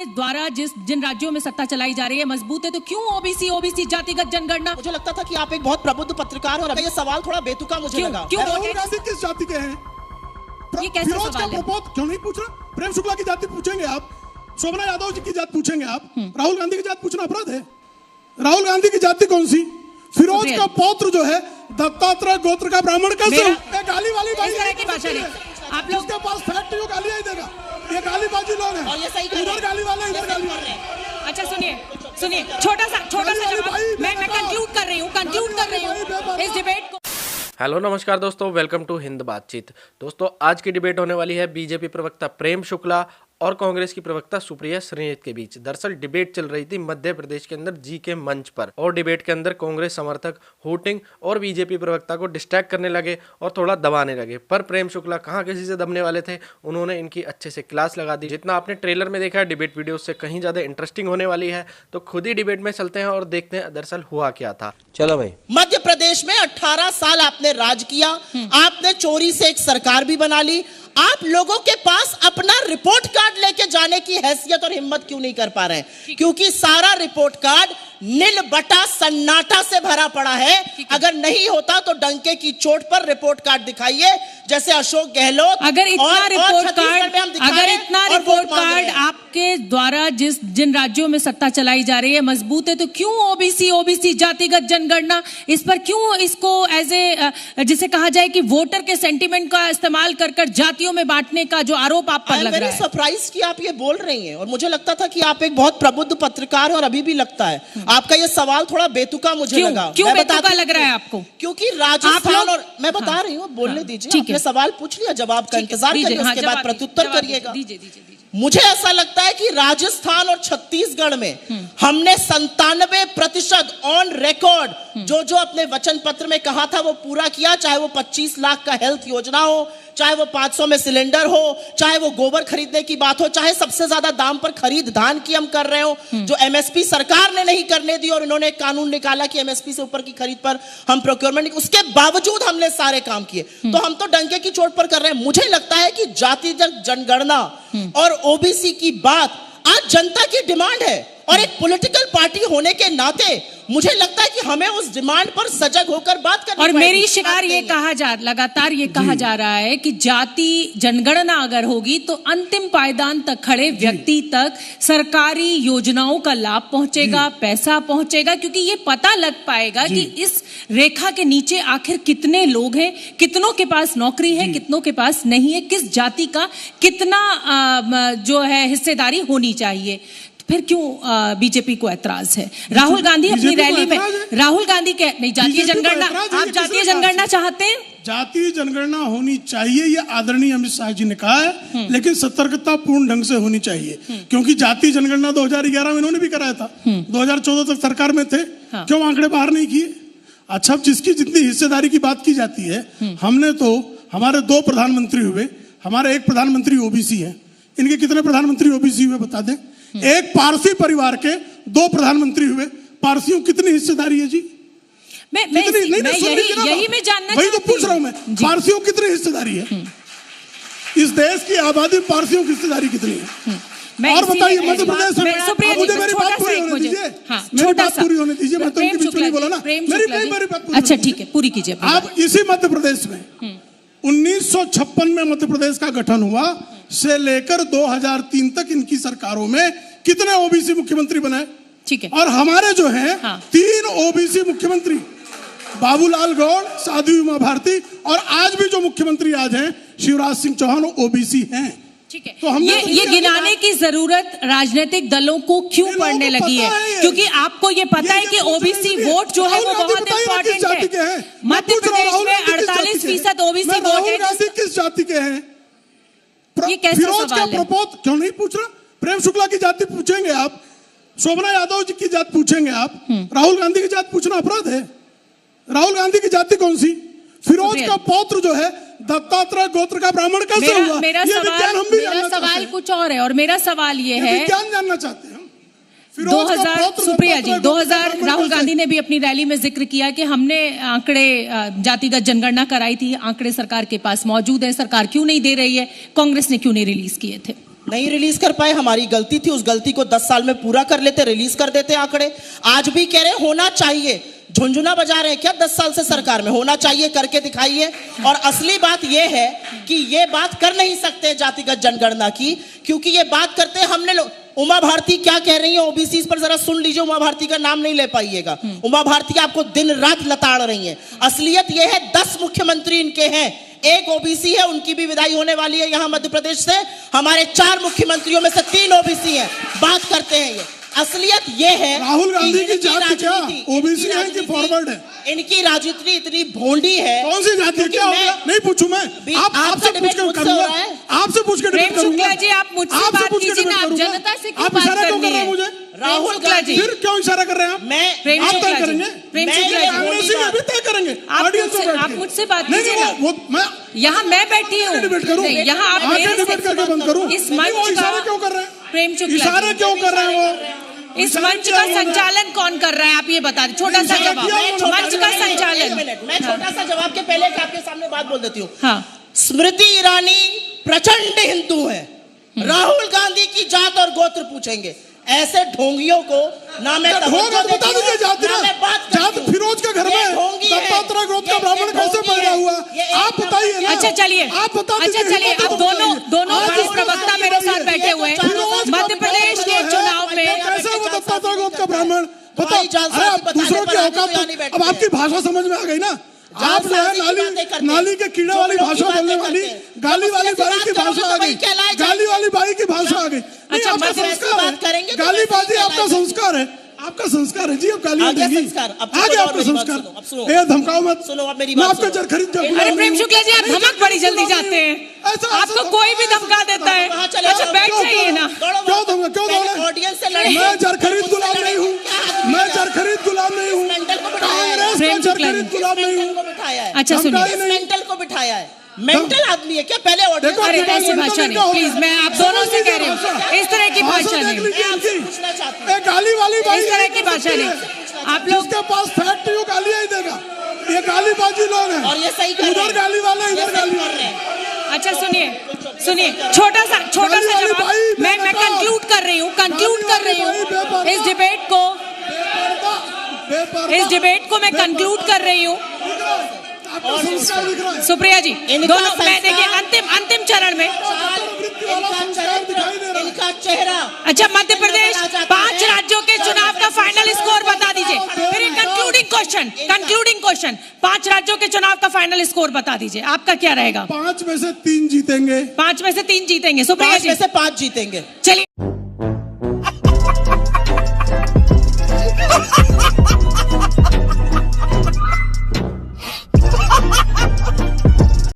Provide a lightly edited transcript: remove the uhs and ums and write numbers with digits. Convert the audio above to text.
द्वारा जिन राज्यों में सत्ता चलाई जा रही है मजबूत है, तो क्यों ओबीसी जातिगत जनगणना? मुझे लगता था कि आप एक बहुत प्रबुद्ध पत्रकार हो और ये सवाल थोड़ा बेतुका मुझे लगा। क्यों राहुल गांधी किस जाति के हैं? ये कैसा फिरोज सवाल का है? प्रपोज क्यों नहीं पूछ रहा? प्रेम शुक्ला की जाति पूछेंगे आप, शोभना यादव जी की जाति पूछेंगे आप, राहुल गांधी की जाति पूछना अपराध है? राहुल गांधी की जाति कौन सी? फिरोज का पौत्र जो है दत्तात्रेय गोत्र का ब्राह्मण का गाली वाली इस तरह की भाषा नहीं। आप लोग के पास फैक्ट जो गालियां ही देगा, ये गालीबाजी लोग हैं। और ये सही इधर गाली वाले, इधर गाली वाले। अच्छा सुनिए छोटा सा जवाब मैं कंक्लूड कर रही हूँ इस डिबेट को। हेलो नमस्कार दोस्तों, वेलकम टू हिंद बातचीत। दोस्तों आज की डिबेट होने वाली है बीजेपी प्रवक्ता प्रेम शुक्ला और कांग्रेस की प्रवक्ता सुप्रिया श्रीनेत के बीच। दरअसल डिबेट चल रही थी मध्य प्रदेश के अंदर जी के मंच पर, और डिबेट के अंदर कांग्रेस समर्थक होटिंग और बीजेपी प्रवक्ता को डिस्ट्रैक्ट करने लगे और थोड़ा दबाने लगे। पर प्रेम शुक्ला कहाँ किसी से दबने वाले थे, उन्होंने इनकी अच्छे से क्लास लगा दी। जितना आपने ट्रेलर में देखा है डिबेट वीडियो से कहीं ज्यादा इंटरेस्टिंग होने वाली है, तो खुद ही डिबेट में चलते हैं और देखते हैं दरअसल हुआ क्या था। चलो भाई। मध्य प्रदेश में 18 साल आपने राज किया, आपने चोरी से एक सरकार भी बना ली। आप लोगों के पास अपना रिपोर्ट कार्ड लेके जाने की हैसियत और हिम्मत क्यों नहीं कर पा रहे हैं? क्योंकि सारा रिपोर्ट कार्ड नील बटा सन्नाटा से भरा पड़ा है। अगर नहीं होता तो डंके की चोट पर रिपोर्ट कार्ड दिखाइए, जैसे अशोक गहलोत। अगर इतना रिपोर्ट कार्ड आपके द्वारा जिन राज्यों में सत्ता चलाई जा रही है मजबूत है, तो क्यों ओबीसी जातिगत जनगणना, इस पर क्यों इसको एज ए जिसे कहा जाए कि वोटर के सेंटिमेंट का इस्तेमाल कर जातियों में बांटने का जो आरोप आप पर लग रहा है? सरप्राइज कि आप ये बोल रही हैं, और मुझे लगता था कि आप एक बहुत प्रबुद्ध पत्रकार हैं और अभी भी लगता है। आपका ये सवाल थोड़ा बेतुका मुझे लगा। क्यों बेतुका लग रहा है आपको? क्योंकि राजस्थान और मैं बता रही हूँ, बोलने दीजिए। आपने सवाल पूछ लिया, जवाब का इंतजार करिए, उसके बाद प्रत्युत्तर करिएगा। मुझे ऐसा लगता है कि राजस्थान और छत्तीसगढ़ में हमने 97% ऑन रिकॉर्ड जो अपने वचन पत्र में कहा था वो पूरा किया। चाहे वो 25 लाख का हेल्थ योजना हो, चाहे वो 500 में सिलेंडर हो, चाहे वो गोबर खरीदने की बात हो, चाहे सबसे ज्यादा दाम पर खरीद धान की हम कर रहे हो, जो एमएसपी सरकार ने नहीं करने दी और इन्होंने एक कानून निकाला कि एमएसपी से ऊपर की खरीद पर हम प्रोक्योरमेंट, उसके बावजूद हमने सारे काम किए। तो हम तो डंके की चोट पर कर रहे हैं। मुझे लगता है कि जातिगत जनगणना और ओबीसी की बात आज जनता की डिमांड है, और एक पॉलिटिकल पार्टी होने के नाते मुझे लगता है कि हमें उस डिमांड पर सजग होकर बात करनी और मेरी शिकार ये लगातार ये कहा जा रहा है कि जाति जनगणना अगर होगी तो अंतिम पायदान तक खड़े व्यक्ति तक सरकारी योजनाओं का लाभ पहुंचेगा, पैसा पहुंचेगा, क्योंकि ये पता लग पाएगा कि इस रेखा के नीचे आखिर कितने लोग हैं, कितनों के पास नौकरी है, कितनों के पास नहीं है, किस जाति का कितना जो है हिस्सेदारी होनी चाहिए। फिर क्यों बीजेपी को ऐतराज है? राहुल गांधी अपनी रैली में जातीय जनगणना, आप जातीय जनगणना चाहते हैं? जातीय जनगणना होनी चाहिए, ये आदरणीय अमित शाह जी ने कहा है, लेकिन सतर्कता पूर्ण ढंग से होनी चाहिए। क्योंकि जातीय जनगणना 2011 में इन्होंने भी कराया था, 2014 तक सरकार में थे, क्यों आंकड़े बाहर नहीं किए? अच्छा, जिसकी जितनी हिस्सेदारी की बात की जाती है, हमने तो हमारे 2 प्रधानमंत्री हुए, हमारे एक प्रधानमंत्री ओबीसी है। इनके कितने प्रधानमंत्री ओबीसी हुए बता दें? एक पारसी परिवार के 2 प्रधानमंत्री हुए। पारसियों कितनी हिस्सेदारी है जी? यही मैं जानना वही तो पूछ रहा हूं मैं, पारसियों कितनी हिस्सेदारी है? इस देश की आबादी में पारसियों की हिस्सेदारी कितनी है? और बताइए मध्य प्रदेश में, मुझे मेरी बात पूरी होने दीजिए, मेरी बात पूरी होने दीजिए, मैं तो इनके बीच में नहीं बोला ना, मेरी बात पूरी। अच्छा ठीक है, पूरी कीजिए। आप इसी मध्य प्रदेश में 1956 में मध्य प्रदेश का गठन हुआ से लेकर 2003 तक इनकी सरकारों में कितने ओबीसी मुख्यमंत्री बने? ठीक है। और हमारे जो हैं 3 ओबीसी मुख्यमंत्री, बाबूलाल गौड़, साध्वी उमा भारती, और आज भी जो मुख्यमंत्री आज हैं शिवराज सिंह चौहान, ओबीसी हैं। ठीक है। तो ये गिनाने की जरूरत राजनीतिक दलों को क्यों पड़ने लगी है? क्योंकि आपको ये पता है कि ओबीसी वोट जो है वो बहुत इंपॉर्टेंट है। मध्य प्रदेश में 48% ओबीसी वोट है। किस जाति के हैं? ये कैसा फिरोज का सवाल है? प्रपोज क्यों नहीं पूछ रहा? प्रेम शुक्ला की जाति पूछेंगे आप, शोभना यादव जी की जाति पूछेंगे आप, राहुल गांधी की जाति पूछना अपराध है? राहुल गांधी की जाति कौन सी? फिरोज का पौत्र जो है दत्तात्रेय गोत्र का ब्राह्मण कैसे हुआ? मेरा सवाल कुछ और है, और मेरा सवाल ये है, विज्ञान जानना चाहते हैं। 2000 राहुल गांधी ने भी अपनी रैली में जिक्र किया कि हमने आंकड़े जातिगत जनगणना कराई थी, आंकड़े सरकार के पास मौजूद है, सरकार क्यों नहीं दे रही है, कांग्रेस ने क्यों नहीं रिलीज किए थे? नहीं रिलीज कर पाए, हमारी गलती थी, उस गलती को 10 साल में पूरा कर लेते, रिलीज कर देते आंकड़े। आज भी कह रहे होना चाहिए, झुंझुना बजा रहे हैं क्या 10 साल से सरकार में? होना चाहिए, करके दिखाइए। और असली बात यह है कि ये बात कर नहीं सकते जातिगत जनगणना की, क्योंकि ये बात करते हमने उमा भारती क्या कह रही है ओबीसी पर जरा सुन लीजिए। उमा भारती का नाम नहीं ले पाइएगा। उमा भारती आपको दिन रात लताड़ रही है। असलियत यह है 10 मुख्यमंत्री इनके हैं, एक ओबीसी है, उनकी भी विदाई होने वाली है यहां मध्य प्रदेश से। हमारे 4 मुख्यमंत्रियों में से 3 ओबीसी हैं। बात करते हैं ये। असलियत ये है राहुल गांधी की जाति क्या ओबीसी है कि फॉरवर्ड है? इनकी राजनीति इतनी भोंडी है। कौन सी जाति क्या हो गया? नहीं पूछू मैं, आपसे पूछ कर करूंगा, आपसे पूछ कर डिबेट करूंगा। जी आप मुझसे बात कीजिए ना, आप जनता से क्यों बात कर रहे हैं? मुझे राहुल गांधी फिर क्यों इशारा कर रहे हैं आप? मैं आप तय करेंगे, कांग्रेसी भी तय करेंगे। आप मुझसे बात कीजिए ना। वो मैं यहाँ मैं बैठी हूँ, डिबेट करूँ, यहाँ आप मेरे डिबेट करके बंद करूँ। इस मंच का इशारा क्यों कर रहे हैं? प्रेम शुक्ला इशारा क्यों कर रहे हैं वो? इस मंच का संचालन कौन कर रहा है आप ये बता दें। छोटा सा जवाब, मंच का संचालन। मैं छोटा सा जवाब के पहले आपके सामने बात बोल देती हूँ। हाँ, स्मृति ईरानी प्रचंड हिंदू है, राहुल गांधी की जात और गोत्र पूछेंगे। ऐसे ढोंगियों को ना मैं बता दीजिए जात फिरोज के घर में दत्तात्रेय गोत्र का ब्राह्मण कैसे पैदा हुआ? आप बताइए ना। अच्छा चलिए, आप बता दीजिए। अच्छा चलिए, अब दोनों बड़े प्रवक्ता मेरे साथ बैठे हुए हैं। मध्य प्रदेश के चुनाव में कैसे वो दत्तात्रेय गोत्र का ब्राह्मण बताओ? दूसरों की औकात, अब आपकी भाषा समझ में आ गई ना। आप जो है नाली के कीड़े वाली भाषा बोलने वाली, गाली वाली बाई की भाषा आ गई, गाली वाली बाई की भाषा आ गई। अच्छा, आपका संस्कार है, गालीबाजी आपका संस्कार है, आपका संस्कार है जी। आप गाली आगे देंगी, आगे आपका संस्कार। ए धमकाओ मत, सुनो अब मेरी मैं बात आपका जर खरीद अरे प्रेम शुक्ला जी, आप धमक बड़ी जल्दी जाते हैं। आपको कोई भी धमका देता है। अच्छा बैठ जाइए ना। क्यों दूंगा, क्यों दूंगा? ऑडियंस से लड़े। मैं जरखरीद गुलाम नहीं हूँ, मैं जरखरीद गुलाम नहीं हूँ, कांग्रेस का जरखरीद गुलाम नहीं हूँ। अच्छा सुनिए, मेंटल को बिठाया है। मेंटल आदमी है क्या? पहले ऑडियंस अरे ऐसी भाषा नहीं, प्लीज, मैं आप दोनों से कह रही हूँ, इस तरह की भाषा नहीं, पूछना चाहती हूँ। गाली वाली बाई, इस तरह की भाषा नहीं। आप लोग जिसके पास फैक्ट है वो गालियां ही देगा। ये गालीबाजी लोग हैं, और ये सही कर रहे हैं। उधर गाली वाले, इधर गाली वाले। अच्छा सुनिए, छोटा सा जवाब मैं कंक्लूड कर रही हूँ, इस डिबेट को मैं कंक्लूड कर रही हूँ। सुप्रिया जी, दोनों मैं देखिए अंतिम चरण में इनका चेहरा। अच्छा मध्य प्रदेश 5 राज्यों के चुनाव का फाइनल स्कोर बता दीजिए। फिर कंक्लूडिंग क्वेश्चन 5 राज्यों के चुनाव का फाइनल स्कोर बता दीजिए, आपका क्या रहेगा? 5 में से 3 जीतेंगे। 5 में से 3 जीतेंगे। सुप्रिया जी, 5 में से 5 जीतेंगे। चलिए।